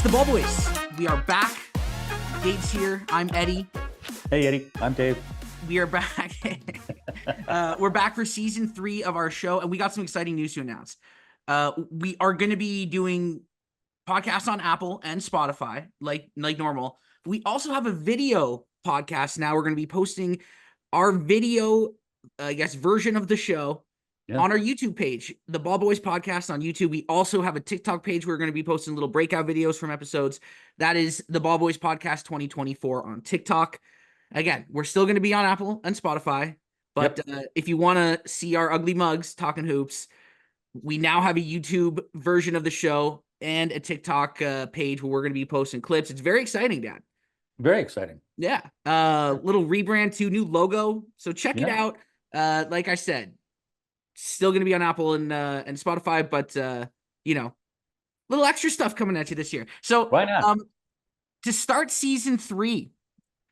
the Ball Boys. We are back. Dave's here. I'm Eddie. Hey, Eddie. I'm Dave. We are back. We're back for season 3 of our show, and we got some exciting news to announce. We are going to be doing podcasts on Apple and Spotify, like normal. We also have a video podcast now. We're going to be posting our video, version of the show on our YouTube page, the Ball Boys Podcast on YouTube. We also have a TikTok page. We're going to be posting little breakout videos from episodes. That is the Ball Boys Podcast 2024 on TikTok. Again, we're still going to be on Apple and Spotify, but if you want to see our ugly mugs talking hoops, we now have a YouTube version of the show and a TikTok page where we're going to be posting clips. It's very exciting, Dad. Very exciting. Yeah. Little rebrand to new logo. So check it out. Like I said, still going to be on Apple and Spotify, but little extra stuff coming at you this year. So why not? To start season 3,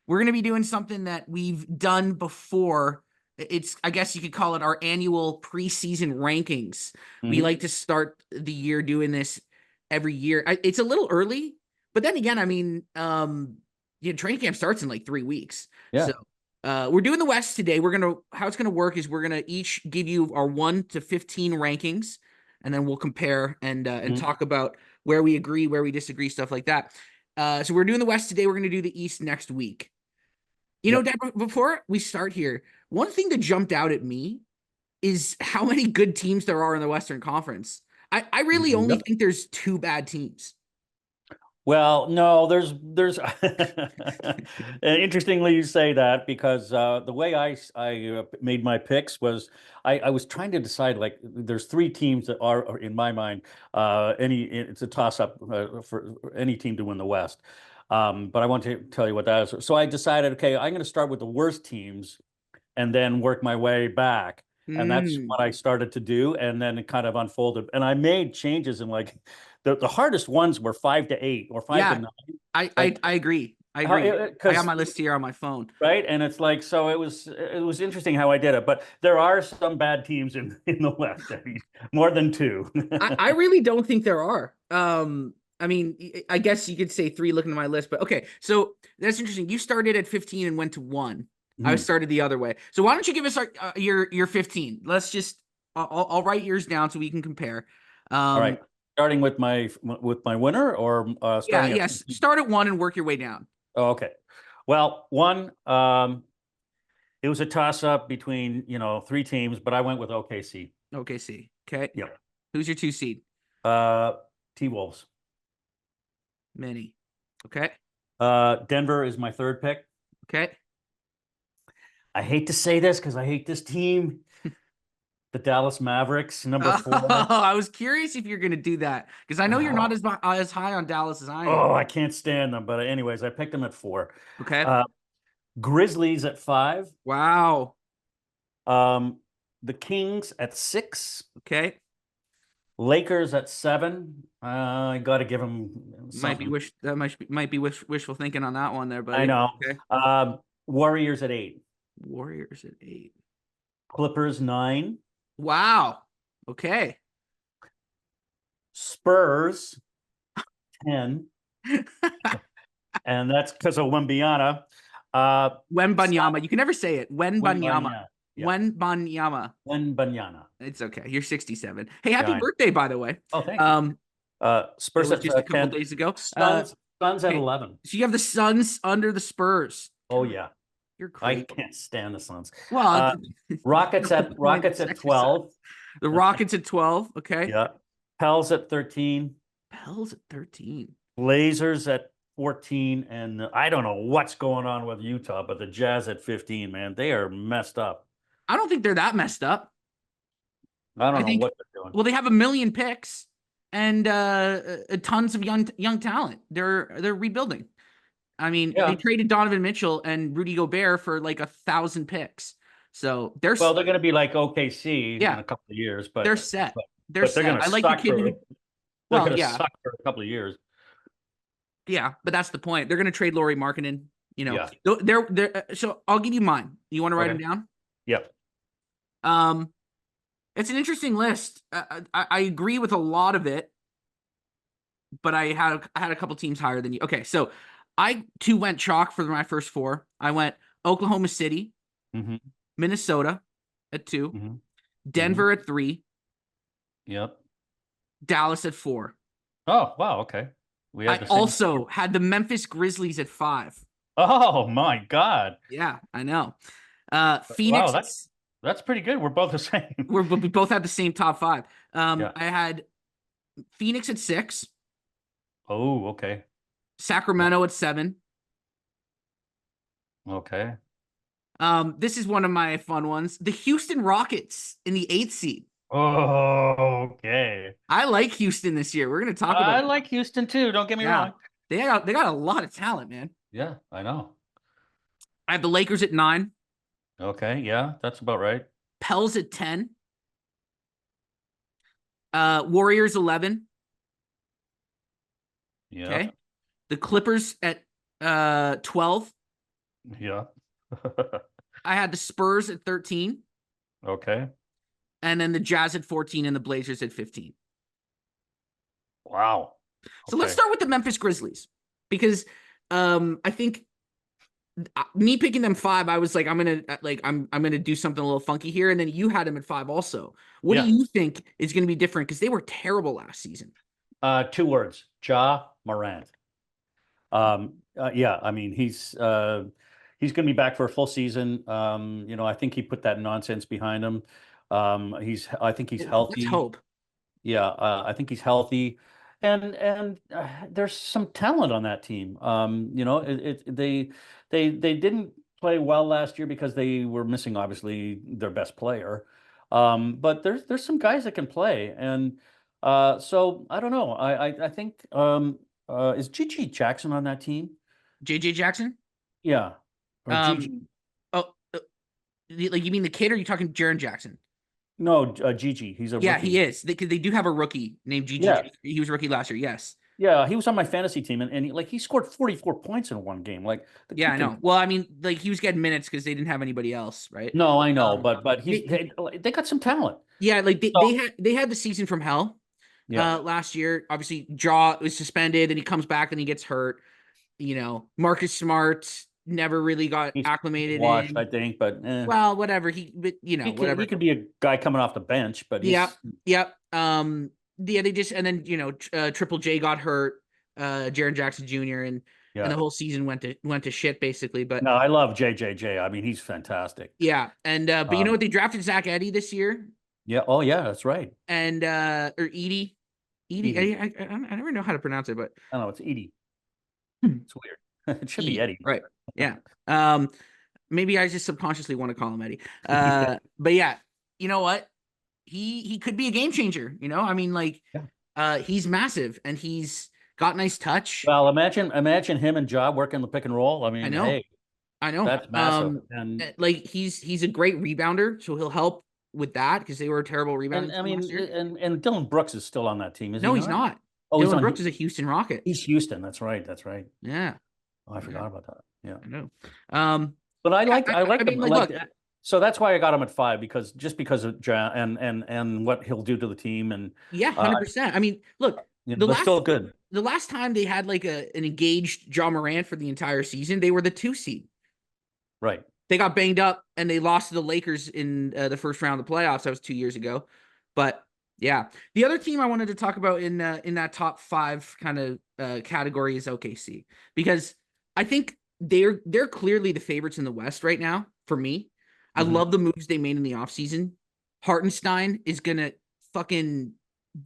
we're going to be doing something that we've done before. It's, I guess you could call it our annual preseason rankings. Mm-hmm. We like to start the year doing this every year. It's a little early, but then again, I mean, training camp starts in like 3 weeks. Yeah. So we're doing the West today. How it's going to work is we're going to each give you our 1 to 15 rankings, and then we'll compare and talk about where we agree, where we disagree, stuff like that. So we're doing the West today. We're going to do the East next week. Dad, before we start here, one thing that jumped out at me is how many good teams there are in the Western Conference. I really only think there's 2 bad teams. Well, no, there's interestingly you say that, because the way I made my picks was I was trying to decide, like, there's 3 teams that are in my mind, it's a toss up for any team to win the West. But I want to tell you what that is. So I decided, okay, I'm going to start with the worst teams and then work my way back. And that's what I started to do. And then it kind of unfolded. And I made changes in, like, the hardest ones were 5 to 8 or 5 to 9. I agree. I got my list here on my phone. Right. And it's like, so it was interesting how I did it. But there are some bad teams in the West, more than 2. I really don't think there are. I mean, I guess you could say 3 looking at my list, but okay. So that's interesting. You started at 15 and went to 1. I started the other way. So why don't you give us your 15? Let's just, I'll write yours down so we can compare. All right. Starting with my winner, or yes. Start at 1 and work your way down. Oh, okay. Well, 1, it was a toss up between 3 teams, but I went with OKC. OKC. Okay. Yep. Who's your 2 seed? T-Wolves. Many. Okay. Denver is my 3rd pick. Okay. I hate to say this because I hate this team. The Dallas Mavericks, number 4. I was curious if you're going to do that, because I know you're not as high on Dallas as I am. Oh, I can't stand them. But anyways, I picked them at 4. Okay. Grizzlies at 5. Wow. The Kings at 6. Okay. Lakers at 7. I got to give them something. Might be wishful thinking on that one there, but I know. Okay. Warriors at 8. Warriors at 8. Clippers 9. Wow. Okay. Spurs 10. And that's because of Wembanyama. Wembanyama. You can never say it. Wembanyama. Yeah. Wembanyama. It's okay. You're 67. Hey, happy birthday, by the way. Oh, thank you. Spurs at just a couple days ago. Suns at 11. So you have the Suns under the Spurs. Oh yeah. You're crazy. I can't stand the Suns. Well, Rockets at 12. The Rockets at 12. Okay. Yeah. Pels at 13. Pels at 13. Blazers at 14. And I don't know what's going on with Utah, but the Jazz at 15, man, they are messed up. I don't think they're that messed up. I don't know what they're doing. Well, they have 1 million picks and tons of young talent. They're rebuilding. I mean, they traded Donovan Mitchell and Rudy Gobert for like 1,000 picks. So they're going to be like OKC in a couple of years, but they're set. They're going to suck suck for a couple of years. Yeah, but that's the point. They're going to trade Lauri Markkanen. They're so I'll give you mine. You want to write them down? Yep. It's an interesting list. I agree with a lot of it. but I had a couple teams higher than you. Okay, so I too went chalk for my first four. I went Oklahoma City, Hmm. Minnesota at 2, Hmm. Hmm. Denver at 3, Yep. Dallas at 4. Oh, wow. Okay. We I had the same. also had the Memphis Grizzlies at 5. Oh my God. Yeah, I know. Wow, Phoenix, that's pretty good. We're both the same. we both had the same top 5. Yeah. I had Phoenix at 6, Oh, okay. Yeah. Sacramento at 7. Okay. This is one of my fun ones. The Houston Rockets in the 8th seed. Oh, okay. I like Houston this year. We're gonna talk about I it. like Houston too. Don't get me Yeah, wrong. they got a lot of talent, man. Yeah, I know. I have the Lakers at 9, Okay. Yeah, that's about right. Pels at 10, Warriors 11. Okay, Yep. the Clippers at 12. Yeah. I had the Spurs at 13, Okay. and then the Jazz at 14 and the Blazers at 15. Wow. So let's Okay. start with the Memphis Grizzlies because I think me picking them 5, I was like, I'm gonna do something a little funky here, and then you had them at 5 also. What do Yeah. you think is going to be different? Because they were terrible last season. 2 words. Ja Morant. Yeah, I mean he's going to be back for a full season. I think he put that nonsense behind him. I think he's Let's healthy. hope. Yeah, I think he's healthy, and there's some talent on that team. They didn't play well last year because they were missing obviously their best player. But there's some guys that can play, and so I don't know. I think is Gigi Jackson on that team? JJ Jackson. Yeah, or Gigi? Um, oh, like you mean the kid, or are you talking Jaren Jackson? No, Gigi. He's a Yeah, he rookie. is. They do have a rookie named GG. Yeah, He was rookie last year. Yes. yeah. He was on my fantasy team, and he scored 44 points in one game. Like the Yeah, kid I can. know. Well, I mean, like he was getting minutes because they didn't have anybody else, right? No, I know, Um, but they, they got some talent. yeah, like So they had the season from hell yeah, last year. Obviously, Jaw was suspended, and he comes back, and he gets hurt. Marcus Smart never really got he's acclimated washed, I in. think, but Well, whatever. But he whatever. could be a guy coming off the bench, but Yep, he's yep. Yeah, they just and then Triple J got hurt, Jaren Jackson Jr. and yeah. the whole season went to shit basically. But No, I love JJJ. I mean, he's fantastic. yeah, and but you know Um, what? They drafted Zach Edey this year, yeah. Oh, yeah, that's right. and or Edie, Edie. I never know how to pronounce it, but I don't know. It's Edie. It's weird. It should be E, Eddie. right? Yeah. Maybe I just subconsciously want to call him Eddie. Yeah. But yeah, you know what? He could be a game changer. I mean, like, Yeah. he's massive and he's got nice touch. Well, imagine him and Job working the pick and roll. I I mean, know, hey, I know. that's massive. And Like he's a great rebounder, so he'll help with that because they were a terrible rebounding and I team last mean, year. and Dylan Brooks is still on that team, is he No, he's not? not. Oh, he's Dylan on. Brooks is a Houston Rocket. He's Houston. That's right. That's right. Yeah, Oh, I yeah, forgot about that. Yeah. I know. Um, But yeah, I I like mean, him. like, look, So that's why I got him at 5 because of and what he'll do to the team and yeah, uh 100%. I mean, look, the they're last still good. the last time they had like an engaged John Morant for the entire season, they were the 2 seed. Right. They got banged up and they lost to the Lakers in the first round of the playoffs. That was 2 years ago. But yeah, the other team I wanted to talk about in that top 5 kind of category is OKC because I think they're clearly the favorites in the West right now for me. I Hmm. love the moves they made in the offseason. Hartenstein is gonna fucking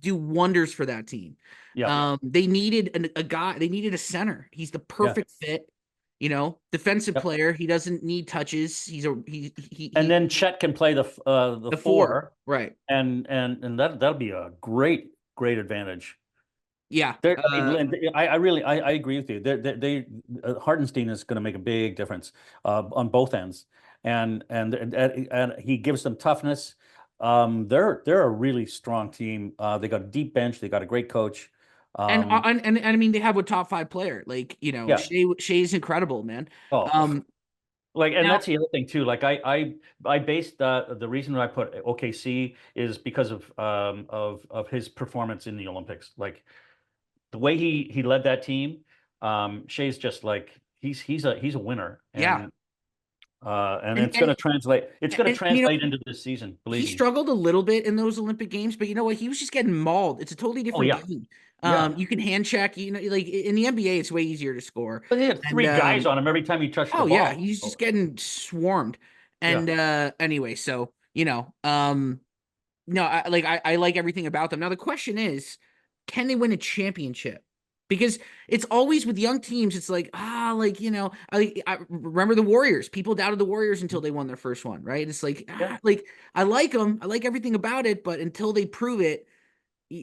do wonders for that team. Yeah. They needed a guy. They needed a center. He's the Yeah. perfect fit. Defensive Yep. player. He doesn't need touches. And then Chet can play the the 4, 4, right? and that'll be a great advantage. Yeah. I agree with you. Hardenstein is going to make a big difference on both ends, and he gives them toughness. They're a really strong team. They got a deep bench. They got a great coach. And, Um, and and and I mean they have a top 5 player. Like, yeah. Shay's incredible, man. Oh, Um like, and now that's the other thing too. Like I based the reason I put OKC is because of his performance in the Olympics. Like the way he led that team, Shea's just like he's a winner, Yeah. and And it's going to translate. It's going to you know, translate into this season. he Believe me. struggled a little bit in those Olympic games, but you know what? He was just getting mauled. It's a totally Oh different yeah, game. yeah. You can hand check, you know, like in the NBA, it's way easier to score. But they had And three guys on him every time he touched the oh yeah, ball. he's just Oh, getting swarmed. yeah. And anyway, so you know, no, I like everything about them. Now the question is, can they win a championship? Because it's always with young teams, it's like, like, you know, I remember the Warriors. People doubted the Warriors until they won their first one, right? It's like, Yeah. like I like them, I like everything about it, but until they prove it,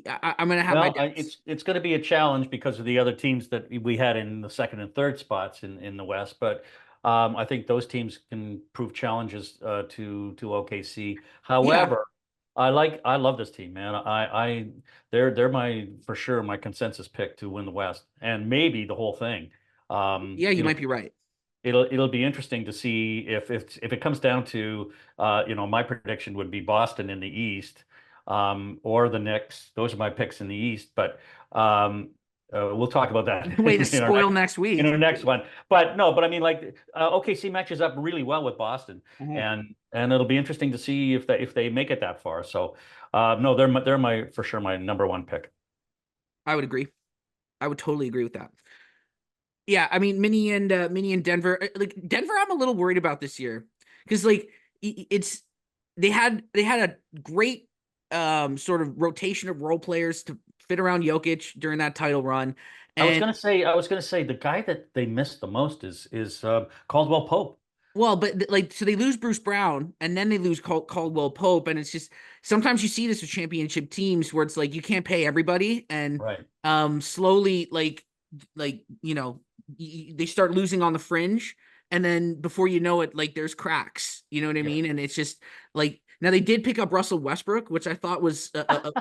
I'm gonna have my Well, doubts. it's going to be a challenge because of the other teams that we had in the second and third spots in the West. But I think those teams can prove challenges to OKC. Yeah, However, I love this team, man. They're my for sure my consensus pick to win the West and maybe the whole thing. yeah, you might be right. It'll be interesting to see if it comes down to my prediction would be Boston in the East, or the Knicks. Those are my picks in the East, but we'll talk about that Way to in our spoil next week. one. But no, but I mean, like, OKC matches up really well with Boston, Mhm. and it'll be interesting to see if they make it that far. So no, they're my for sure my number one pick. I would agree. I would totally agree with that. Yeah, I mean, Minnie and Denver, like Denver, I'm a little worried about this year because like it's they had a great sort of rotation of role players to fit around Jokic during that title run, and I was gonna say the guy that they missed the most is Caldwell Pope. well, but like so they lose Bruce Brown and then they lose Caldwell Pope, and it's just sometimes you see this with championship teams where it's like you can't pay everybody, and Right. slowly you know they start losing on the fringe, and then before you know it, like there's cracks, you know what I Yeah. mean? And it's just like now they did pick up Russell Westbrook, which I thought was oh,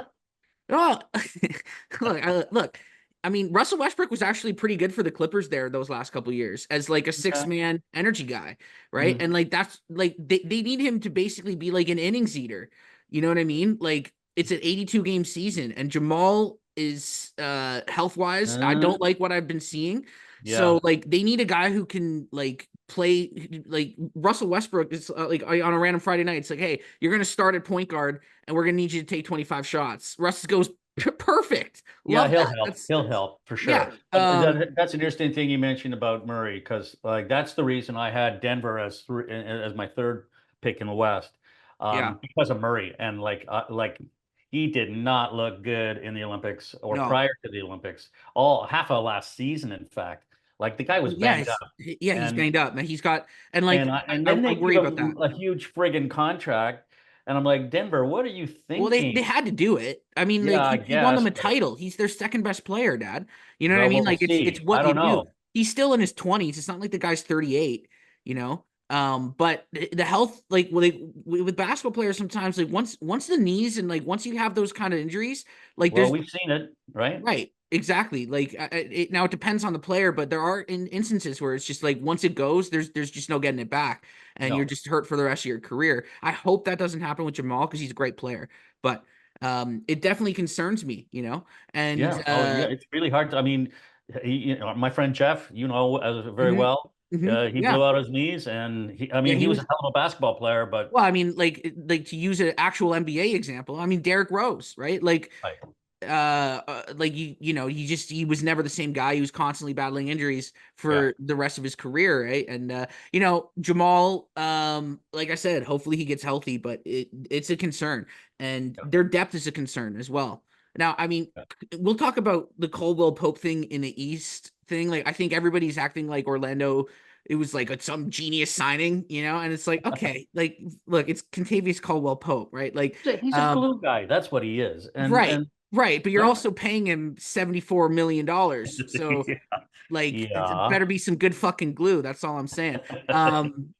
look. I mean, Russell Westbrook was actually pretty good for the Clippers there those last couple years as like a six Okay. man energy guy, right? Mhm. And like that's like they need him to basically be like an innings eater. You know what I mean? Like it's an 82 game season, and Jamal is health wise. I Uh, don't like what I've been seeing. yeah. So like they need a guy who can like play like Russell Westbrook is like on a random Friday night. It's like, hey, you're gonna start at point guard and we're gonna need you to take 25 shots. Russ goes perfect. Yeah, Love he'll that. help. That's He'll help for yeah. sure. But that's an interesting thing you mentioned about Murray because like that's the reason I had Denver as my third pick in the West, Yeah. because of Murray and like he did not look good in the Olympics or No. prior to the Olympics. All half of last season, in fact. Like the guy was Yeah, banged up, he's and banged up, man. He's got and like and then I they worry give about that. a huge friggin' contract, and I'm like, Denver, what are you Well, they thinking? had to do it. I mean, Yeah, like I he won them guess, a but title. He's their second best player, Dad. You know what I well, mean? we'll Like it's see. I what you don't do. know. He's still in his 20s. It's not like the guy's 38, you know. But the health, like with basketball players, sometimes like once the knees and like once you have those kind of injuries, like Well, there's we've seen it, right? right, exactly. Like now it depends on the player, but there are instances where it's just like once it goes, there's just no getting it back, and you're No. just hurt for the rest of your career. I hope that doesn't happen with Jamal because he's a great player, but it definitely concerns me, you know. And Yeah. Oh, yeah. It's really hard to, I mean, my friend Jeff, very mhm, well. He yeah, blew out his knees, and I yeah, mean, he he was a was. hell of a basketball player, but Well, I mean, like to use an actual NBA example, I mean Derrick Rose, right? I, Like you know he was never the same guy. He was constantly battling injuries yeah, for the rest of his career, right? And you know Jamal, like I said, hopefully he gets healthy, but it's a concern, and yeah, their depth is a concern as well. Now, I mean, yeah. we'll talk about the Caldwell Pope thing in the East thing. Like I think everybody's acting like Orlando. It was like some genius signing, you know, and it's like, okay, like, look, it's Contavious Caldwell Pope, right? Like, He's a um, glue guy. That's what he is. right, And right, but you're right. also paying him $74 million. So like it Yeah. better be some good fucking glue. That's all I'm saying. Um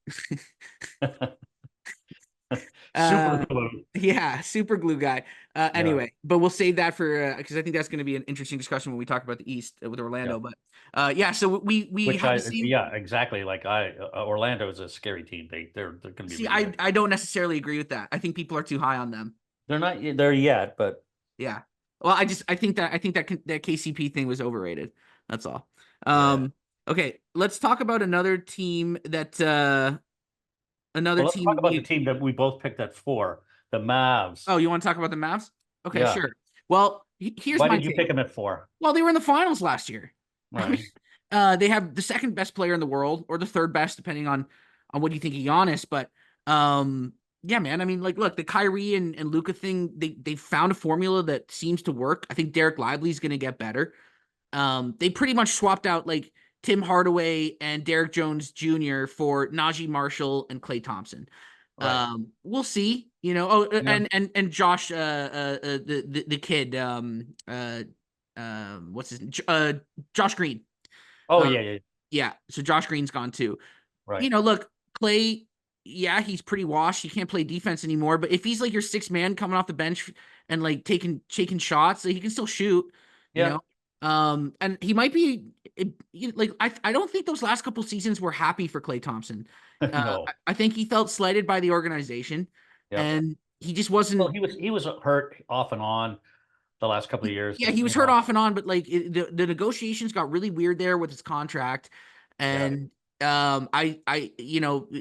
Super uh glue. yeah, super glue guy. Yeah. Anyway, but we'll save that for because I think that's going to be an interesting discussion when we talk about the East with Yeah. Orlando. But yeah, so we Which have the same. yeah, exactly. Like Orlando is a scary team. They're going to be See, really good. I don't necessarily agree with that. I think people are too high on them. They're not there yet, but Yeah. Well, I think that KCP thing was overrated. That's all. Yeah. Okay, let's talk about another Well, let's talk team about the we. team that we both picked at 4, the Mavs. Oh, you want to talk about the Mavs? Okay, Yeah. sure. Well, here's Why my did you take. pick him at 4? Well, they were in the finals last year. I mean, Right. they have the second best player in the world, or the third best, depending on what you think of Giannis. But yeah, man. I mean, like, look, the Kyrie and Luca thing, they found a formula that seems to work. I think Derek Lively's going to get better. They pretty much swapped out like Tim Hardaway and Derek Jones Jr. for Najee Marshall and Klay Thompson. Right. We'll see. You know, oh, Yeah. and Josh, the kid, what's his name? Josh Green. Oh, Uh, yeah, yeah. yeah. So Josh Green's gone too. Right. You know, look, Clay. Yeah, he's pretty washed. He can't play defense anymore. But if he's like your sixth man coming off the bench and like taking shots, like, he can still shoot. You Yeah. know, and he might be like I don't think those last couple seasons were happy for Clay Thompson. No. I think he felt slighted by the organization, Yep. and he just Well, wasn't. he was hurt off and on the last couple of years, Yeah, he was hurt off and on, but like the negotiations got really weird there with his contract, Yeah. and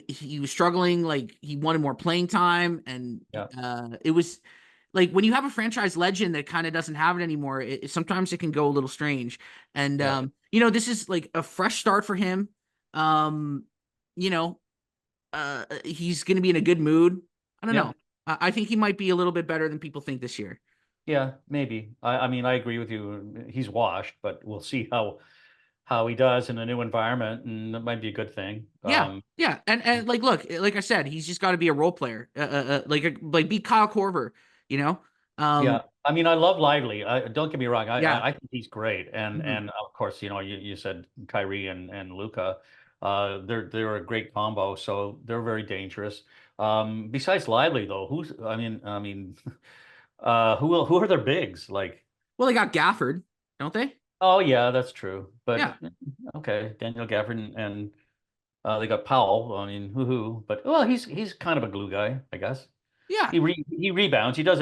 he was struggling. Like, he wanted more playing time, and Yeah. it was like when you have a franchise legend that kind of doesn't have it anymore. Sometimes it can go a little strange, and Yeah. this is like a fresh start for him. Um, you know, he's going to be in a good mood. I don't Yeah. know. I think he might be a little bit better than people think this year. Yeah, maybe. I mean, I agree with you. He's washed, but we'll see how he does in a new environment, and that might be a good thing. Yeah, yeah, and like, look, like I said, he's just got to be a role player, like be Kyle Korver, you know. Yeah. I mean, I love Lively. Don't get me wrong. Yeah, I think he's great, and mhm. of course, you said Kyrie and Luca. They're a great combo, so they're very dangerous. Besides Lively, though, who are their bigs? Like, Well, they got Gafford, don't they? oh yeah, that's true. But Yeah, okay, Daniel Gafford and they got Powell. I mean, who? But well, he's kind of a glue guy, I guess. yeah, He rebounds. He does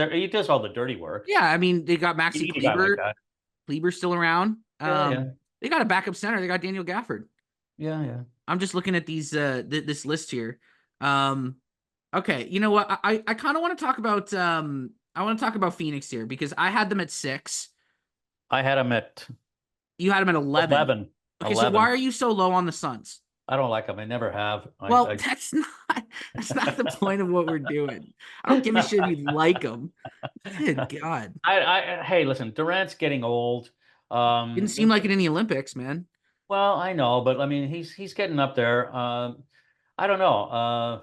all the dirty work. yeah. I mean, they got You Maxi need a guy like Kleber. that. Kleber's still around. Yeah, yeah, They got a backup center. They got Daniel Gafford. yeah, yeah. I'm just looking at these this list here. Um, okay, you know what? I kind of want to talk about I want to talk about Phoenix here because I had them at 6. I had him at You had them at 11. 11. Okay, so why 11. are you so low on the Suns? I don't like him. I never have. Well, that's not the point of what we're doing. I don't give a shit if you like them. Good God. Hey, listen, Durant's getting old. Didn't seem like it in the Olympics, man. Well, I know, but I mean, he's getting up there. I don't know.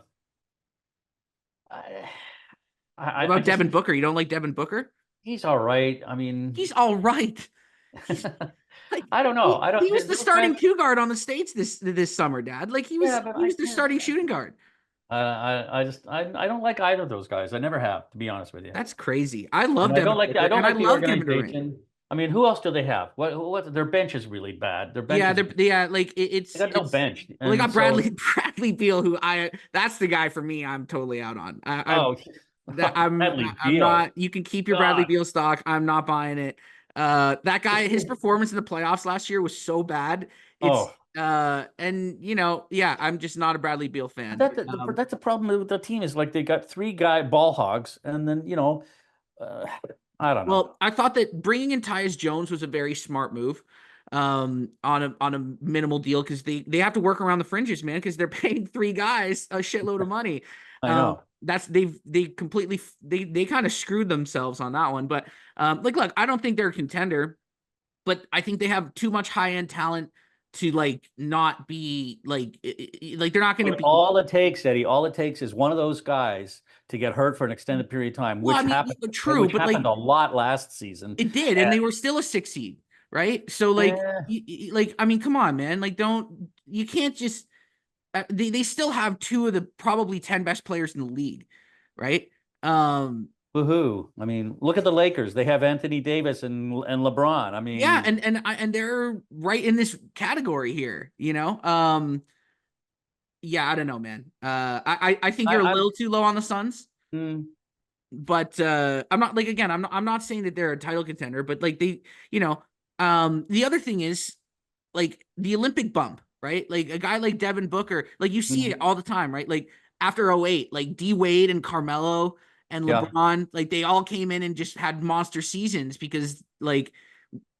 I, What I about just Devin Booker? You don't like Devin Booker? he's all right. I mean, He's all right. He's like I don't know. I don't. he was the Those starting guys, two guard on the States this summer, Dad. Like, he was yeah, but he I was the can't. starting shooting guard. I don't like either of those guys. I never have, to be honest with you. That's crazy. I And love Devin I Booker, don't and I like the love Kevin Durant. organization. I mean, who else do they have? What their bench is really bad. Their bench Yeah, is like they it's got no it's bench, well, they and got so Bradley Beal, who that's the guy for me. I'm totally out on. oh, That Bradley I'm Beal, not. You can keep your Bradley God, Beal stock. I'm not buying it. That guy, his performance in the playoffs last year was so bad. It's oh, and yeah, I'm just not a Bradley Beal fan. that's the problem with the team is like they got three guy ball hogs, and then uh, I don't know. Well, I thought that bringing in Tyus Jones was a very smart move, on a minimal deal, because they have to work around the fringes, man, because they're paying 3 guys a shitload of money. I know. That's they completely they kind of screwed themselves on that one. But like, look, I don't think they're a contender, but I think they have too much high end talent to like not be like they're not going to But be. all it takes, Eddie, all it takes is one of those guys to get hurt for an extended period of time, Well, I mean, true, which but like, happened a lot last season. it did, and And, they were still a 6 seed, right? So like, yeah, like, I mean, come on, man. Like, you can't just they still have 2 of the probably 10 best players in the league, right? Um, woohoo! I mean, look at the Lakers. They have Anthony Davis and LeBron. I yeah, mean, and they're right in this category here, you know. Yeah, I don't know, man. I think you're a I'm little too low on the Suns. mm, but I'm not like again, I'm not saying that they're a title contender, but like they, you know, the other thing is like the Olympic bump, right? Like a guy like Devin Booker, like you see it Mhm. all the time, right? Like after '08, like D Wade and Carmelo and Yeah. LeBron, like they all came in and just had monster seasons because like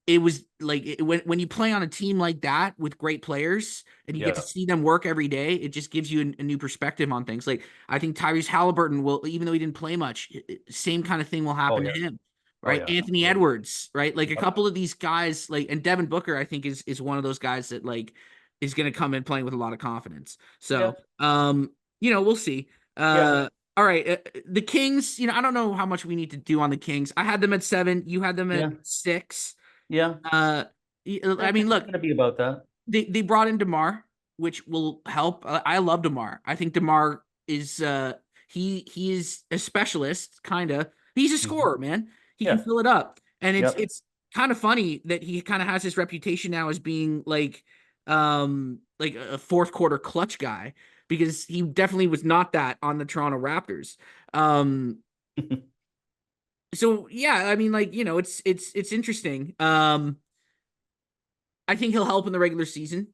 it was like when you play on a team like that with great players and you get to Yeah. see them work every day, it just gives you a new perspective on things. Like I think Tyrese Halliburton will, even though he didn't play much, same kind of thing will Oh happen to yeah. him, Oh right? yeah. Anthony Absolutely. Edwards, right? Like a Yep. couple of these guys, like and Devin Booker, I think is one of those guys that like is going to come in playing with a lot of confidence. Yeah. So, we'll see. Yeah. All right, the Kings. I don't know how much we need to do on the Kings. I had them at 7. You had them at Yeah. 6. Yeah. Uh, I I think mean, it's look, gonna be about that. they brought in DeMar, which will help. I love DeMar. I think DeMar is he is a specialist, kind of. He's a Mhm. scorer, man. He can Yeah. fill it up, and it's Yep. it's kind of funny that he kind of has this reputation now as being like a fourth quarter clutch guy because he definitely was not that on the Toronto Raptors. Um, so yeah, I mean, like it's interesting. I think he'll help in the regular season.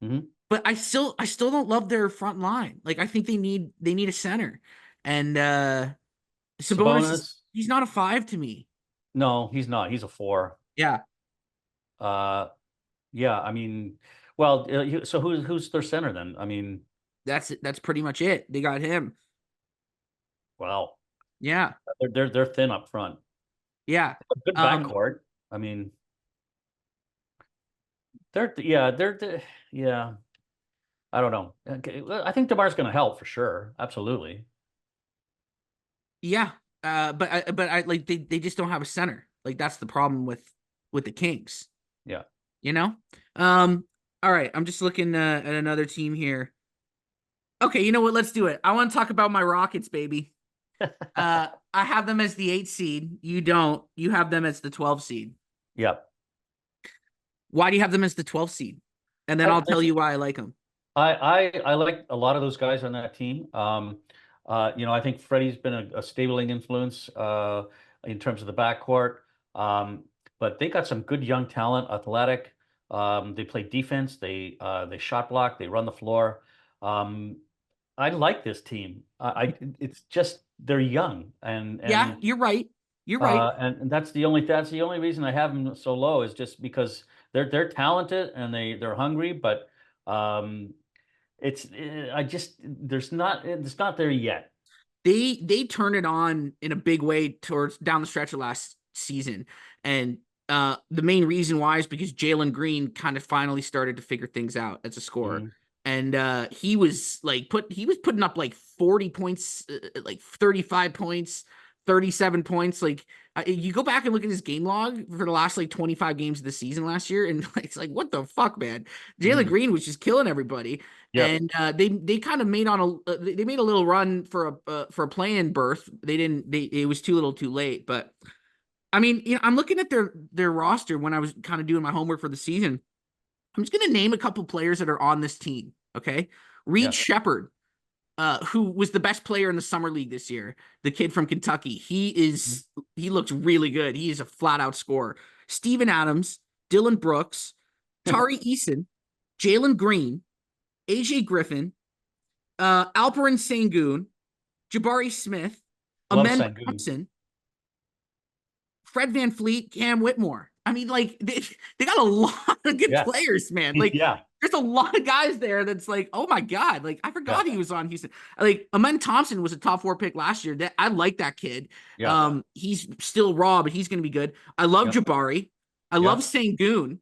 Hmm. But I still don't love their front line. Like I think they need a center. And Sabonis is Sabonis? he's not a 5 to me. No, he's not. He's a four. Yeah, Uh, yeah. I mean, well, so who's their center then? I mean, that's pretty much it. They got him. well, Yeah. they're thin up front. Yeah. A good Um backcourt. I mean, they're yeah. I don't know. Okay, well, I think DeMar's going to help for sure. Absolutely. yeah. But I like they just don't have a center. Like that's the problem with the Kings, Yeah. you know? Um all right, I'm just looking at another team here. Okay, you know what? Let's do it. I want to talk about my Rockets, baby. I have them as the 8 seed. You don't. You have them as the 12 seed. Yeah. Why do you have them as the 12 seed? And then I'll tell There's you why I like them. I like a lot of those guys on that team. I think Freddie's been a stabling influence in terms of the backcourt. Um, but they got some good young talent, athletic. They play defense. They shot block. They run the floor. Um, I like this team. It's just they're young Yeah, you're right. You're right. and that's the only reason I have them so low is just because they're talented and they're hungry, but um, I just it's not there yet. They turn it on in a big way towards down the stretch of last season. And the main reason why is because Jalen Green kind of finally started to figure things out as a scorer. Mhm. And he was putting up like 40 points, like 35 points, 37 points. Like you go back and look at his game log for the last like 25 games of the season last year, and it's like, what the fuck, man? Jalen Mhm. Green was just killing everybody. Yep. And they kind of made on they made a little run for a play-in berth. They didn't they it was too little too late. But I mean, I'm looking at their roster when I was kind of doing my homework for the season. I'm just gonna name a couple players that are on this team. Okay, Reed Yeah. Shepard, who was the best player in the summer league this year, the kid from Kentucky. Mhm. He looks really good. He is a flat out scorer. Steven Adams, Dylan Brooks, Tari Eason, Jalen Green, AJ Griffin, Alperen Sengun, Jabari Smith, Love Amen Sangoon. Thompson, Fred Van Fleet, Cam Whitmore. I mean, like they got a lot of good Yeah. players, man. Like Yeah. there's a lot of guys there that's like, oh my God. Like I Yeah. forgot he was on Houston. Like Amen Thompson was a top 4 pick last year. That I like that kid. Yeah. He's still raw, but he's gonna be good. I love Yeah. Jabari. I love Yeah. Sangoon.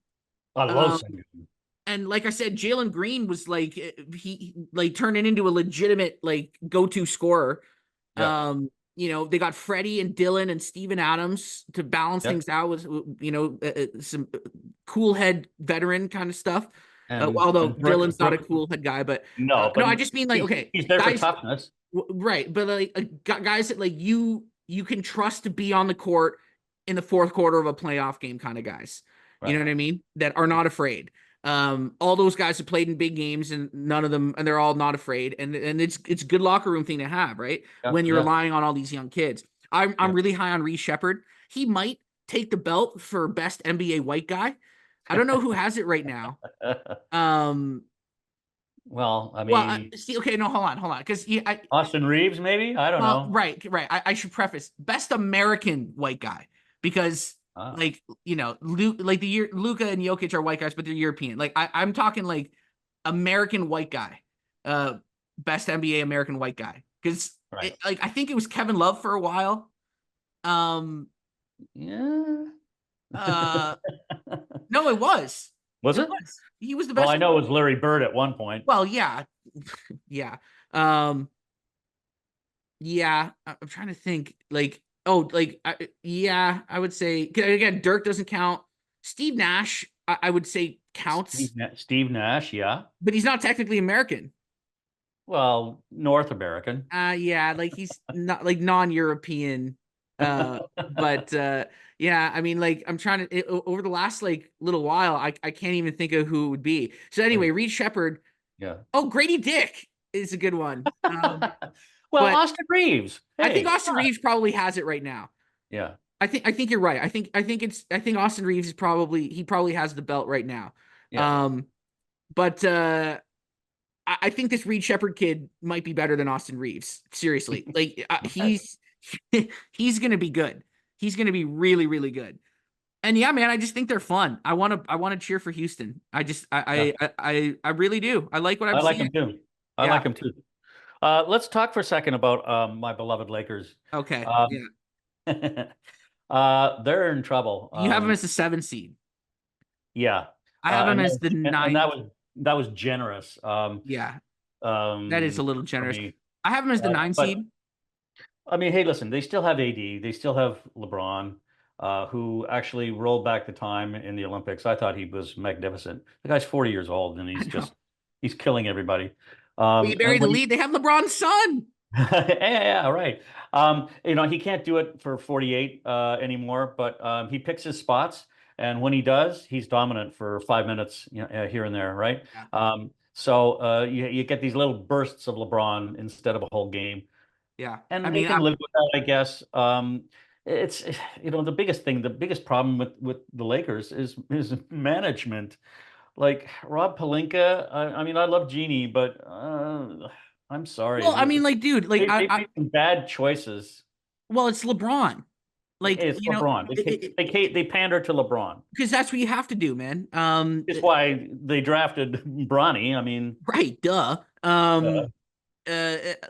I love Um, Sangoon. and like I said, Jalen Green was like he like turning into a legitimate like go-to scorer. Yeah. They got Freddie and Dylan and Steven Adams to balance Yeah. things out with some cool head veteran kind of stuff. Although And Dylan's not a cool head guy, but no, no, but I just mean like okay, he's there for guys, toughness. right? But like guys that like you can trust to be on the court in the fourth quarter of a playoff game, kind of guys. You know Right. what I mean? That are not afraid. All those guys have played in big games, and none of them, and they're all not afraid. And it's a good locker room thing to have, right? Yeah. When you're Yeah. relying on all these young kids. I'm Yeah. really high on Reece Shepherd. He might take the belt for best NBA white guy. I don't know who has it right now. Um, Well, I well, mean, see, okay, no, hold on, because I Austin Reeves, maybe? I don't well, know. right. I should preface best American white guy because Ah, like like the year Luca and Jokic are white guys, but they're European. Like I'm talking like American white guy, best NBA American white guy because right. like I think it was Kevin Love for a while. Um, Yeah. uh, no, it was. Was It it? was. He was the Well, best. I know it was Larry Bird at one point. Well, yeah, yeah. Um, yeah. I'm trying to think. Like, oh, like, yeah, I would say again, Dirk doesn't count. Steve Nash, I would say counts, Steve Nash, yeah. but he's not technically American. Well, North American. Yeah, like he's not like non-European. But yeah, I mean, like I'm trying to over the last like little while, I can't even think of who it would be. So anyway, Reed Shepard. Yeah. Oh, Grady Dick is a good one. Well, But Austin Reeves. I think Hey, come Austin on. Reeves probably has it right now. Yeah. I think you're right. I think Austin Reeves is probably has the belt right now. Yeah. Um, but I think this Reed Shepard kid might be better than Austin Reeves. Seriously, like he's gonna be good. He's gonna be really really good. And yeah, man, I just think they're fun. I want to cheer for Houston. Yeah. I really do. I like what I'm I like seeing. him too. I Yeah. like him too. Let's talk for a second about my beloved Lakers. Okay. Um, Yeah. they're in trouble. You have him as the 7 seed. Yeah. I have him as the And ninth. that was generous. Yeah, that is a little For generous. me. I have him as the 9 seed. But I mean, hey, listen, they still have AD, they still have LeBron, who actually rolled back the time in the Olympics. I thought he was magnificent. The guy's 40 years old and I know. he's killing everybody. But you And bury the lead. They have LeBron's son. yeah, right. He can't do it for 48 anymore, but he picks his spots, and when he does, he's dominant for 5 minutes, here and there, right? Yeah. You get these little bursts of LeBron instead of a whole game, Yeah. I and they mean, can live with that, I guess. It's the the biggest problem with the Lakers is management. Like Rob Pelinka, I mean, I love Jeannie, but I'm sorry. well, I mean, like, dude, like, They made some bad choices. well, it's LeBron. Like, It's LeBron. They pander to LeBron. because that's what you have to do, man. It's why they drafted Bronny. I mean, Right, duh. uh,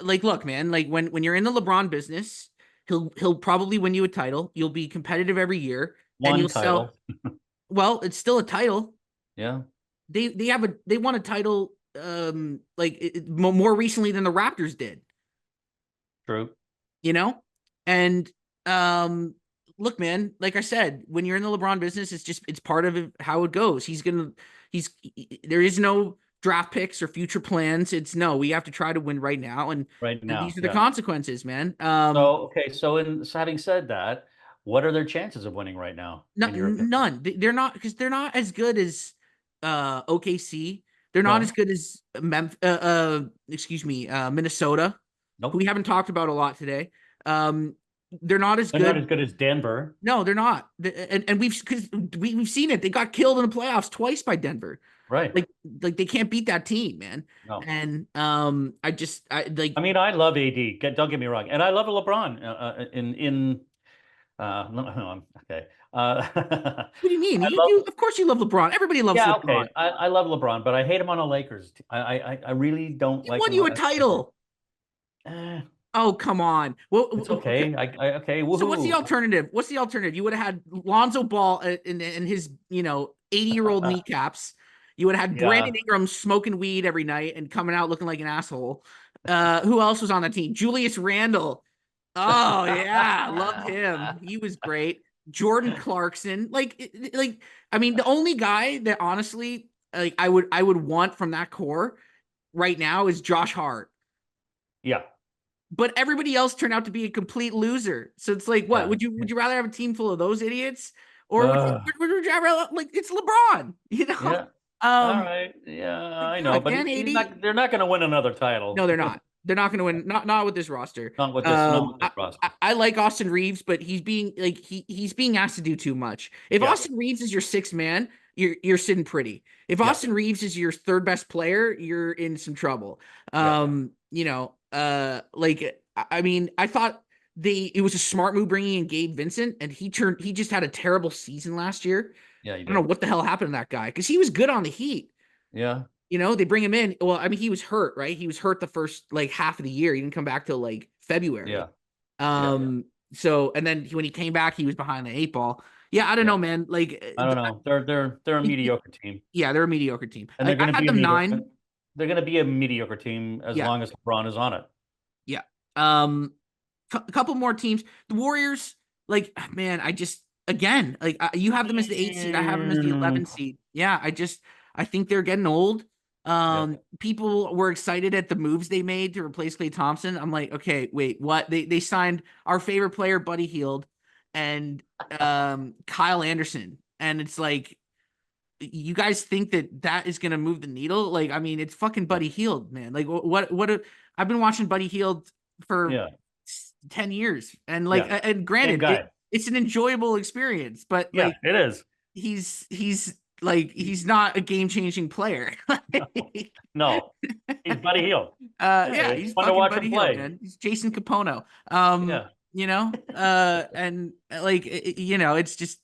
Like, look, man, like when you're in the LeBron business, he'll probably win you a title. You'll be competitive every year, and one you'll sell. title. Well, it's still a title. Yeah, They won a title like more recently than the Raptors did, true. you know? And um look, man, like I said, when you're in the LeBron business, it's part of how it goes. He's there is no draft picks or future plans. It's no, we have to try to win right now, Right and now, these are the yeah. consequences, man. So having said that, what are their chances of winning right now, No, in your opinion? none. They're not because they're not as good as OKC. They're not as No, good as excuse me, Minnesota, who we nope. haven't talked about a lot today. Um, they're not as They're not good. as good as Denver. No, they're not. And we've seen it. They got killed in the playoffs twice by Denver. Right. Like like they can't beat that team, man. No. And I like I mean, I love AD. Don't get me wrong, and I love LeBron. In no, no, okay. what do you mean? I You love. do of course you love LeBron. Everybody loves Yeah, LeBron. okay. I love LeBron, but I hate him on the Lakers. I really don't He like won him you on a the Lakers. title. Eh, Oh, come on. Well, it's okay. okay. Okay. So what's the Woohoo. alternative? What's the alternative? You would have had Lonzo Ball in his, 80-year-old kneecaps. You would have had Yeah. Brandon Ingram smoking weed every night and coming out looking like an asshole. Who else was on the team? Julius Randle. Oh yeah, love him. He was great. Jordan Clarkson. Like I mean, the only guy that honestly like I would want from that core right now is Josh Hart. Yeah. But everybody else turned out to be a complete loser. So it's like, what Yeah. would you rather have a team full of those idiots, or Uh, would you rather like it's LeBron? You know, yeah. All um, right. Yeah, like, I know, God, but and he's AD. not. They're not going to win another title. No, they're not. They're not going to win. Not with this roster. Not with this roster. I like Austin Reeves, but he's being like he's being asked to do too much. If Yeah. Austin Reeves is your sixth man, you're sitting pretty. If Yeah. Austin Reeves is your third best player, you're in some trouble. You know, like I mean, I thought it was a smart move bringing in Gabe Vincent, and he just had a terrible season last year. Yeah, he I don't know did. what the hell happened to that guy because he was good on the Heat. Yeah. You know, they bring him in. Well, I mean, he was hurt, right? He was hurt the first like half of the year. He didn't come back till like February. Yeah. So and then when he came back, he was behind the eight ball. Yeah, I don't know, man. Like I don't know. They're a mediocre team. Yeah, they're a mediocre team. And they're I going to had be a them mediocre. 9. They're going to be a mediocre team as Yeah. long as LeBron is on it. Yeah. A couple more teams. The Warriors, like, man, I just again, like you have them as the 8 seed. I have them as the 11 seed. Yeah, I think they're getting old. People were excited at the moves they made to replace Klay Thompson. I'm like, okay, wait, what? They signed our favorite player, Buddy Hield, and Kyle Anderson, and it's like, you guys think that is going to move the needle? Like, I mean, it's fucking Buddy Hield, man. Like, I've been watching Buddy Hield for 10 years, and like, and granted, it's an enjoyable experience, but like, it is. He's like, he's not a game-changing player. No, he's Buddy Hield. He's fun to watch Buddy Hield, man. He's Jason Capono. You know, and like, you know, it's just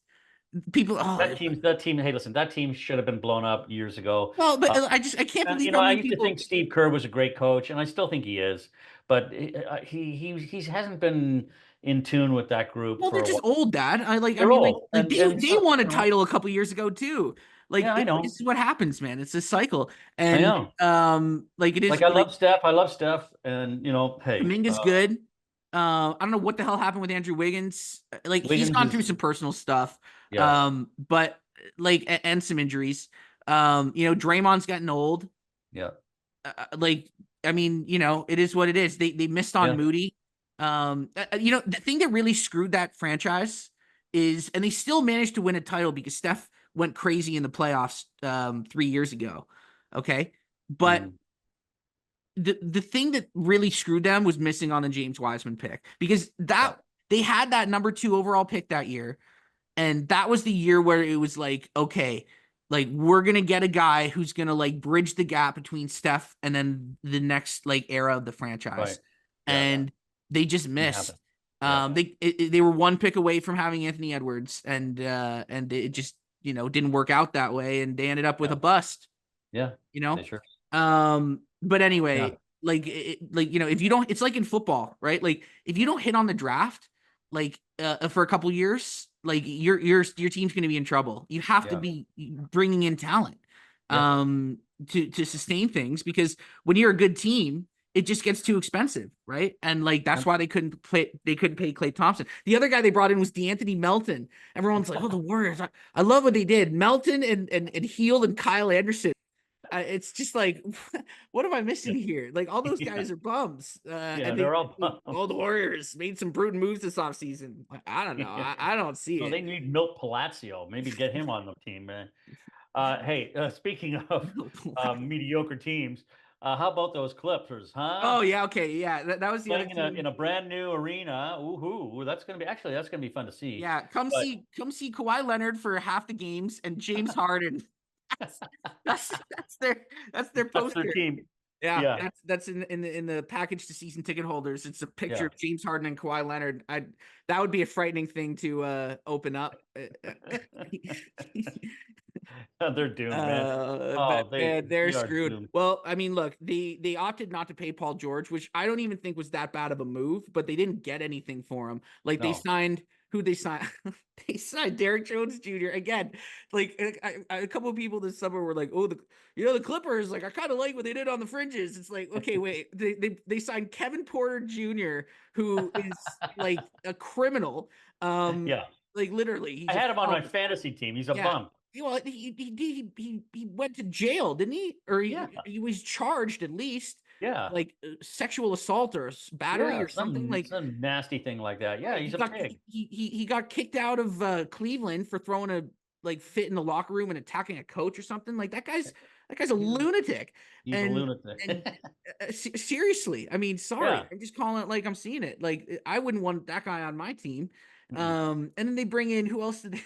people. That team. Hey, listen, that team should have been blown up years ago. Well, but I can't believe. You know, I used to think Steve Kerr was a great coach, and I still think he is, but he hasn't been in tune with that group. Well, they're just old, Dad. They won a title a couple years ago too. Like, I know. This is what happens, man. It's a cycle, and I know. like it is. Like, I love Steph, and you know, hey, Kuminga's good. I don't know what the hell happened with Andrew Wiggins. Like, he's gone through some personal stuff. But like, and some injuries. You know, Draymond's getting old. Yeah. Like, I mean, you know, it is what it is. They missed on Moody. You know, the thing that really screwed that franchise is, and they still managed to win a title because Steph went crazy in the playoffs 3 years ago. Okay. But the thing that really screwed them was missing on the James Wiseman pick, because they had that number 2 overall pick that year. And that was the year where it was like, okay, like, we're going to get a guy who's going to like bridge the gap between Steph and then the next like era of the franchise. Right. And they just missed. They were 1 pick away from having Anthony Edwards, and it just, you know, didn't work out that way, and they ended up with a bust. Yeah. You know? Sure. But anyway, like, you know, if you don't, it's like in football, right? Like, if you don't hit on the draft, like, for a couple years, like, your team's going to be in trouble. You have to be bringing in talent, to sustain things, because when you're a good team, it just gets too expensive, right? And like, that's why they couldn't pay Klay Thompson. The other guy they brought in was DeAnthony Melton. Everyone's like, oh, the Warriors. I love what they did. Melton and Hield and Kyle Anderson. It's just like, what am I missing here? Like, all those guys are bums. And they're all bums. All the Warriors made some brutal moves this offseason. I don't know. I don't see it. They need Milt Palacio. Maybe get him on the team, man. Hey, speaking of mediocre teams, how about those Clippers, huh? Oh yeah, okay, yeah. That was the Playing other in a brand new arena. Ooh, that's gonna be fun to see. Yeah, come see Kawhi Leonard for half the games, and James Harden. That's their poster. That's their team. Yeah. That's in the package to season ticket holders. It's a picture of James Harden and Kawhi Leonard. That would be a frightening thing to open up. They're doomed, man. They're screwed. Doomed. Well, I mean, look, they opted not to pay Paul George, which I don't even think was that bad of a move, but they didn't get anything for him. Like, they signed they signed Derrick Jones Jr. again. Like, a couple of people this summer were like, oh, the Clippers, like, I kind of like what they did on the fringes. It's like, okay, wait, they signed Kevin Porter Jr., who is like a criminal. Like, literally, I had him on my fantasy team. He's a bum. Well, he went to jail, didn't he? Or he was charged, at least. Yeah, like sexual assault or battery or something, like some nasty thing like that. Yeah, he's a pig. He got kicked out of Cleveland for throwing a fit in the locker room and attacking a coach or something. Like, that guy's That guy's a lunatic. He's a And lunatic. seriously, I mean, sorry, Yeah. I'm just calling it like I'm seeing it. Like I wouldn't want that guy on my team. Mm-mm. And then they bring in who else did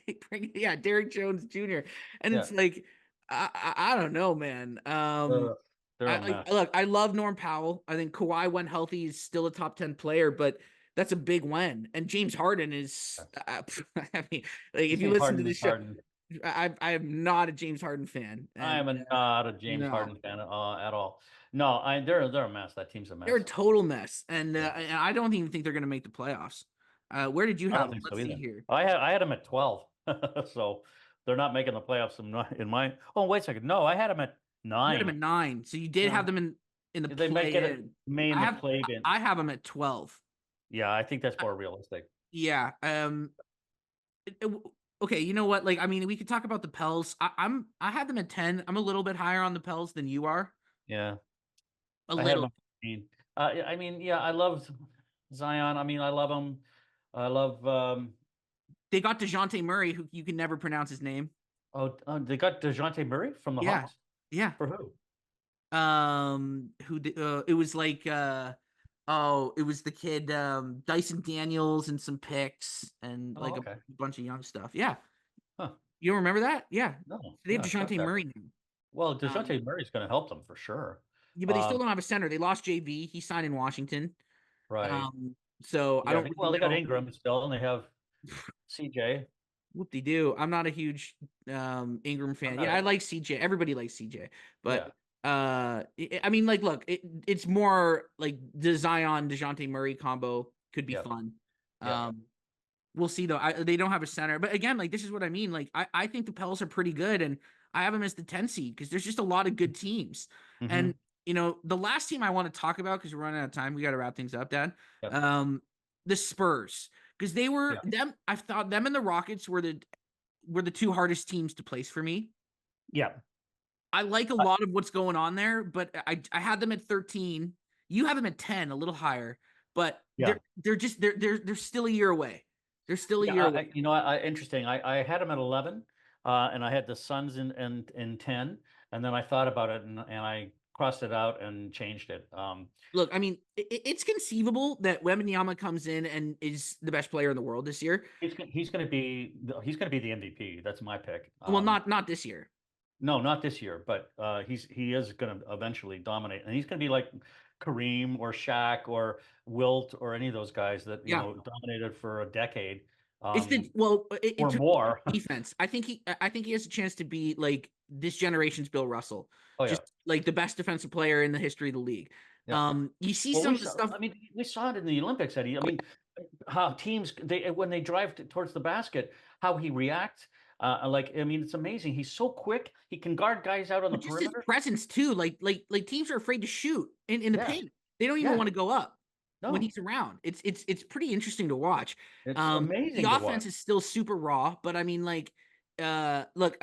they bring? Yeah, Derek Jones Jr. And Yeah. it's like I don't know, man. Uh, they're a I mess. look, I love Norm Powell. I think Kawhi, when healthy, is still a top 10 player, but that's a big win. And James Harden is, Yes. I mean, like if you James listen to Harden this is show, Harden. I am not a James Harden fan, I and am not a James no, Harden fan at all. No, they're a mess. That team's a they're a mess. total mess, Yeah. and I don't even think they're going to make the playoffs. Where did you I have don't them? think so Let's see either. here. I had them at 12. So they're not making the playoffs in my oh wait a second. No, I had them at You had them at 9. 9, so you did Yeah. have them in the They make it play-in. May in the play in. I have them at 12. Yeah, I think that's more realistic. Yeah. it- it- okay, you know what? Like, I mean, we could talk about the Pels. I have them at 10. I'm a little bit higher on the Pels than you are. Yeah. A I had them little. at 15. I mean, yeah, I love Zion. I mean, I love him. I love They got DeJounte Murray, who you can never pronounce his name. they got DeJounte Murray from the Yeah. Hawks. Yeah. For who? Who did it was like oh, it was the kid Dyson Daniels and some picks and Oh, like a okay. bunch of young stuff. Yeah. Huh. You don't remember that? Yeah. No, They have yeah, fuck DeJounte that. Murray now. Well, Um, DeJounte Murray's going to help them for sure. yeah, but they still Um, don't have a center. They lost JV. He signed in Washington. right. So I Yeah. don't Well, really they got know. Ingram still, and they have CJ. Whoop-de-doo. I'm not a huge Ingram I'm fan. not Yeah, I a, like CJ. Everybody likes CJ. But yeah, I mean, like, look, it's more like the Zion DeJounte Murray combo could be yeah, fun. yeah. We'll see though. They don't have a center. But again, like this is what I mean. Like I think the Pels are pretty good, and I have them as the 10 seed because there's just a lot of good teams. Mm-hmm. And the last team I want to talk about because we're running out of time, we got to wrap things up, Dan. Yeah, The Spurs because they were yeah, them. I thought them and the Rockets were the two hardest teams to place for me. yeah, I like a I- lot of what's going on there, but I had them at 13. You have them at 10, a little higher, but yeah, they're still a year away. They're still a yeah. year away. Interesting. I had them at 11, and I had the Suns in 10, and then I thought about it and I crossed it out and changed it. Look, I mean, it's conceivable that Wembanyama comes in and is the best player in the world this year. He's going to be the MVP. That's my pick. Well, not this year. No, not this year, but he is going to eventually dominate, and he's going to be like Kareem or Shaq or Wilt or any of those guys that Yeah, dominated for a decade, it's the well, it or took more. defense. I think he has a chance to be like this generation's Bill Russell, Oh yeah, just like the best defensive player in the history of the league. yeah. You see Well, some of the stuff. I mean, we saw it in the Olympics, Eddie. I mean, how teams when they drive towards the basket, how he reacts. Like, I mean, it's amazing. He's so quick. He can guard guys out on the But just his perimeter. presence too, like teams are afraid to shoot in the Yeah, paint. They don't even yeah. want to go up when No, he's around. It's pretty interesting to watch. it's The amazing to offense watch. is still super raw, but I mean, like, look,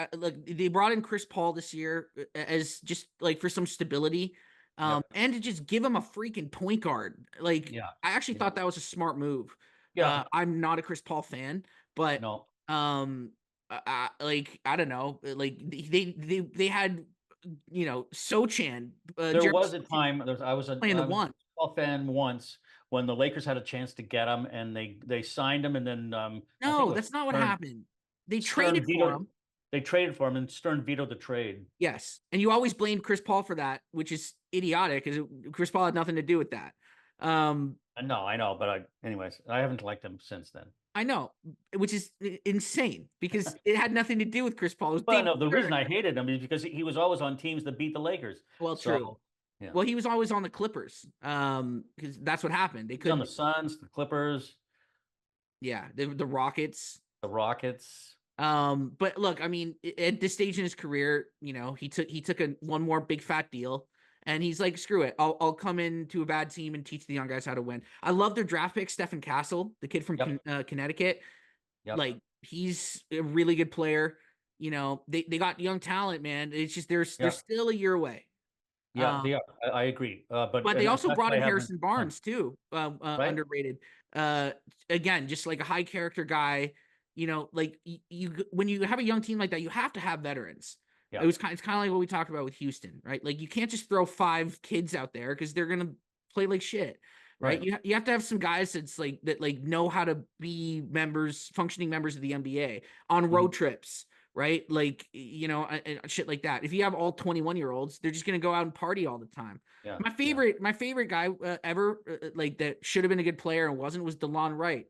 they brought in Chris Paul this year as just like for some stability, Yep. and to just give him a freaking point guard. Like, Yeah. I actually Yeah. thought that was a smart move. Yeah. I'm not a Chris Paul fan, but No. like I don't know, like they had Sochan, There Jeremy was a Sochan time. playing the I was a one. baseball fan once when the Lakers had a chance to get him, and they signed him, and then I think it No, was that's not what Stern. happened. They Stern traded for vetoed. him. They traded for him, and Stern vetoed the trade. Yes, and you always blamed Chris Paul for that, which is idiotic because Chris Paul had nothing to do with that. I know, but anyways, I haven't liked him since then. I know, which is insane because it had nothing to do with Chris Paul. It was Well, David no, the reason Stern. I hated him is because he was always on teams that beat the Lakers. Well, true. So, yeah, Well, he was always on the Clippers, because that's what happened. They he's on the couldn't. Suns, the Clippers, Yeah, the Rockets. the Rockets. But look, I mean, at this stage in his career, he took one more big fat deal, and he's like, screw it, I'll come into a bad team and teach the young guys how to win. I love their draft pick, Stephen Castle, the kid from Yep, Connecticut. yep. Like he's a really good player. They got young talent, man. It's just they're Yeah, still a year away. yeah, Um, they are. I agree. but they also That's brought why I in haven't. Harrison Barnes too, Right? underrated. Again, just like a high character guy. Like you when you have a young team like that, you have to have veterans. Yeah. It's kind of like what we talked about with Houston, right? Like you can't just throw 5 kids out there because they're gonna play like shit, right? Right. You have to have some guys that know how to be functioning members of the NBA on road trips, right? Like and shit like that. If you have all 21-year-olds, they're just gonna go out and party all the time. Yeah. My favorite guy ever like that should have been a good player and wasn't was DeLon Wright.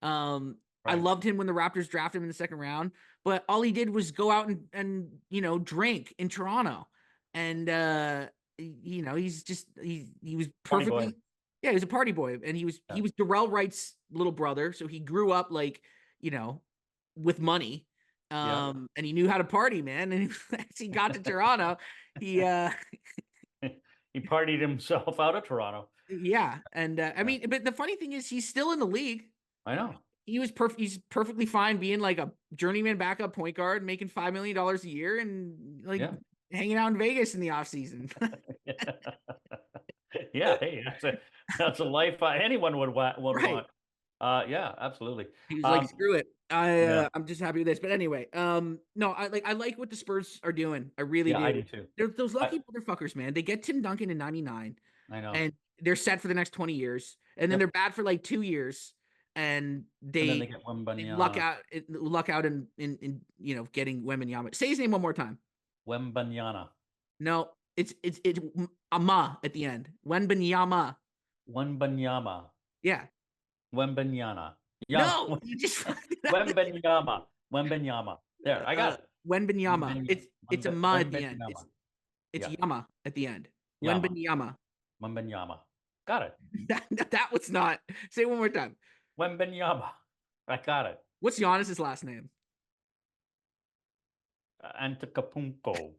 I Right. loved him when the Raptors drafted him in the second round, but all he did was go out and drink in Toronto. And he's just he was Party boy. perfectly he was a party boy, and he was Darrell Wright's little brother, so he grew up like, with money. And he knew how to party, man. And as he got to Toronto, he He partied himself out of Toronto. yeah. And I mean, but the funny thing is he's still in the league. I know. He's perfectly fine being like a journeyman backup point guard, making $5 million a year, and like hanging out in Vegas in the off season. Yeah, hey, that's a life anyone would Right. want. Yeah, absolutely. He was like, screw it. Yeah. I'm just happy with this. But anyway, no, I like what the Spurs are doing. I really do. I do too. They're those lucky motherfuckers, man. They get Tim Duncan in '99. I know. And they're set for the next 20 years. And then they're bad for like 2 years. And then they get they luck out in getting Wembanyama. Say his name one more time. Wembanyama. No, it's Ama at the end. Wembanyama. Wembanyama. Yeah. Wembanyama. Yeah. No, you just Wembanyama. Wembanyama. There, I got it. Wembanyama. It's a ma at the end. It's Yama at the end. Wembanyama. Wembanyama. Got it. That was not. Say it one more time. Wembanyama. I got it. What's Giannis's last name? Antetokounmpo.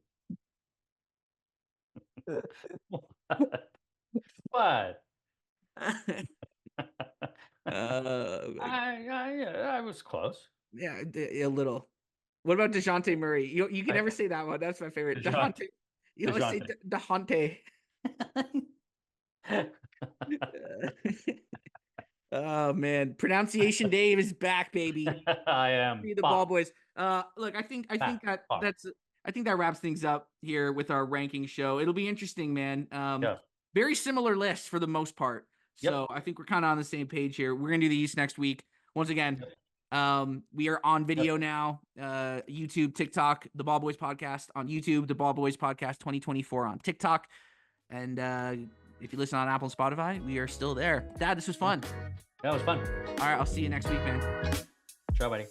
What? I was close. Yeah, a little. What about DeJounte Murray? You can never say that one. That's my favorite. DeJounte. You always say DeJounte. Oh man, pronunciation Dave is back, baby. I am. The ball boys. Look, I think that wraps things up here with our ranking show. It'll be interesting, man. Very similar lists for the most part. So I think we're kind of on the same page here. We're gonna do the East next week. Once again, we are on video now. YouTube, TikTok, the Ball Boys Podcast on YouTube, the Ball Boys Podcast 2024 on TikTok. And if you listen on Apple and Spotify, we are still there. Dad, this was fun. That was fun. All right, I'll see you next week, man. Ciao, buddy.